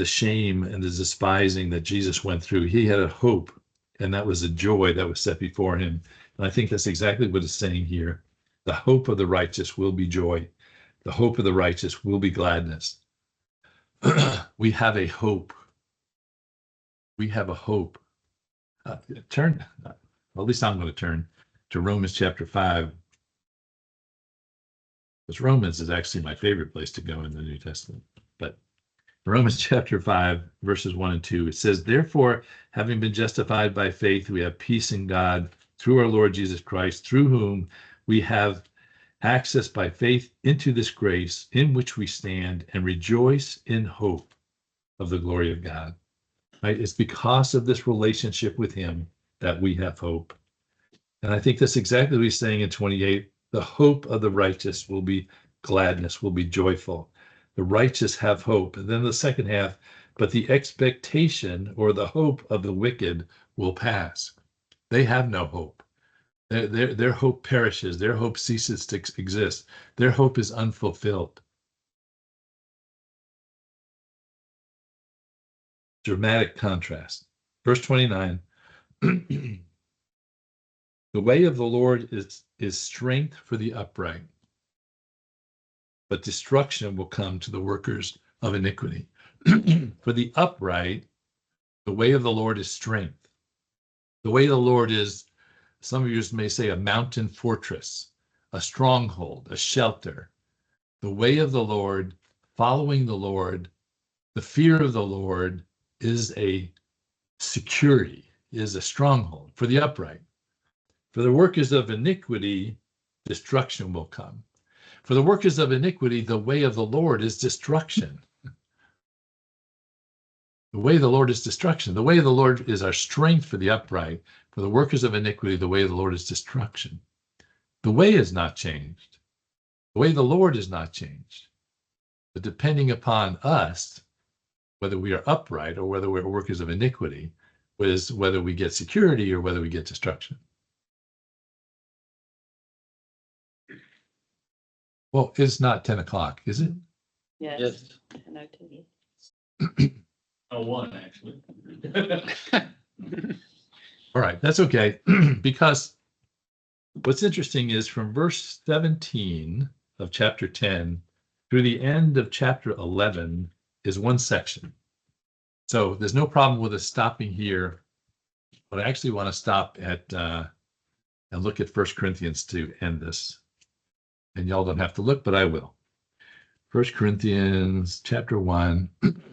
shame and the despising that Jesus went through, he had a hope, and that was a joy that was set before him. And I think that's exactly what it's saying here. The hope of the righteous will be joy. The hope of the righteous will be gladness. We have a hope. We have a hope. Turn, well, at least I'm going to turn to Romans chapter 5. Because Romans is actually my favorite place to go in the New Testament. But Romans chapter 5, verses 1 and 2, it says, therefore, having been justified by faith, we have peace in God through our Lord Jesus Christ, through whom we have access by faith into this grace in which we stand and rejoice in hope of the glory of God. Right? It's because of this relationship with him that we have hope. And I think that's exactly what he's saying in 28. The hope of the righteous will be gladness, will be joyful. The righteous have hope. And then the second half, but the expectation or the hope of the wicked will pass. They have no hope. Their hope perishes. Their hope ceases to exist. Their hope is unfulfilled. Dramatic contrast. Verse 29. The way of the Lord is strength for the upright, but destruction will come to the workers of iniquity. For the upright, the way of the Lord is strength. The way of the Lord is, some of you may say, a mountain fortress, a stronghold, a shelter. The way of the Lord, following the Lord, the fear of the Lord is a security, is a stronghold for the upright. For the workers of iniquity, destruction will come. For the workers of iniquity, the way of the Lord is destruction. The way of the Lord is destruction. The way of the Lord is our strength for the upright. For the workers of iniquity, the way of the Lord is destruction. The way is not changed. The way of the Lord is not changed. But depending upon us, whether we are upright or whether we're workers of iniquity, is whether we get security or whether we get destruction. Well, it's not 10 o'clock, is it? Yes. Oh, one, actually. All right, that's okay. Because what's interesting is from verse 17 of chapter 10 through the end of chapter 11 is one section. So there's no problem with us stopping here, but I actually want to stop at and look at 1 Corinthians to end this. And y'all don't have to look, but I will. 1 Corinthians chapter 1,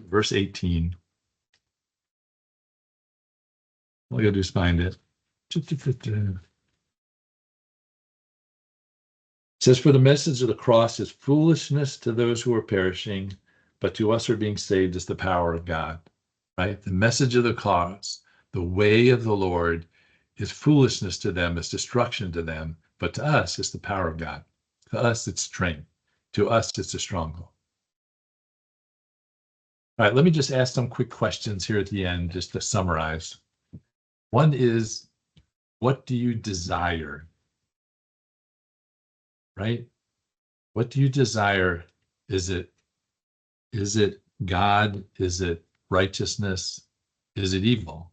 verse 18. All I gotta do is find it. It says, for the message of the cross is foolishness to those who are perishing, but to us who are being saved is the power of God, right? The message of the cross, the way of the Lord is foolishness to them, is destruction to them, but to us it's the power of God. To us it's strength. To us it's a stronghold. All right, let me just ask some quick questions here at the end, just to summarize. One is, what do you desire? Right? What do you desire? Is it God? Is it righteousness? Is it evil?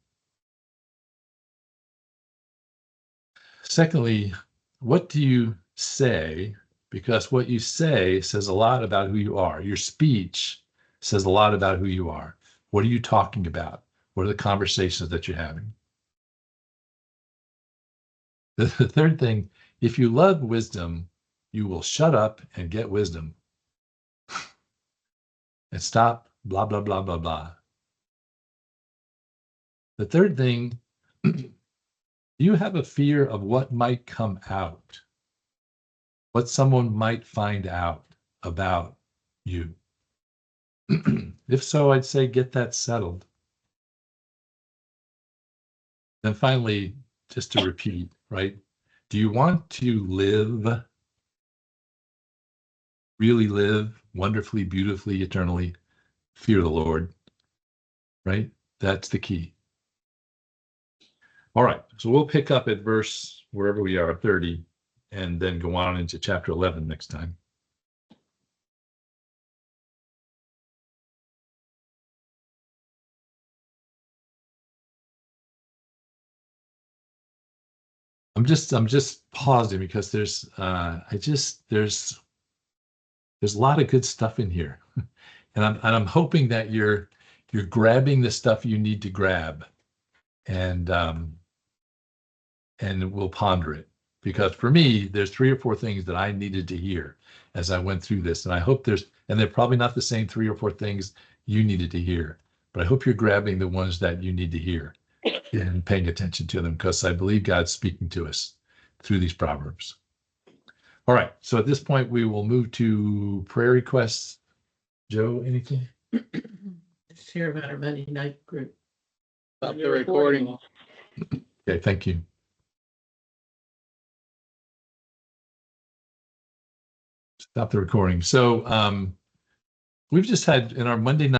Secondly, what do you say? Because what you say says a lot about who you are. Your speech says a lot about who you are. What are you talking about? What are the conversations that you're having? The third thing, if you love wisdom, you will shut up and get wisdom. And stop blah, blah, blah, blah, blah. The third thing, do you have a fear of what might come out? What someone might find out about you? If so, I'd say get that settled. Then finally, just to repeat, right? Do you want to live, really live wonderfully, beautifully, eternally? Fear the Lord, right? That's the key. All right, so we'll pick up at verse wherever we are, 30, and then go on into chapter 11 next time. I'm just pausing because there's there's a lot of good stuff in here, and I'm hoping that you're grabbing the stuff you need to grab, and we'll ponder it. Because for me, there's 3 or 4 things that I needed to hear as I went through this, and I hope and they're probably not the same 3 or 4 things you needed to hear, but I hope you're grabbing the ones that you need to hear and paying attention to them, because I believe God's speaking to us through these Proverbs. All right, so at this point, we will move to prayer requests. Joe, anything? Let's hear about our Monday night group. Stop the recording. Okay, thank you. Stop the recording. So we've just had in our Monday night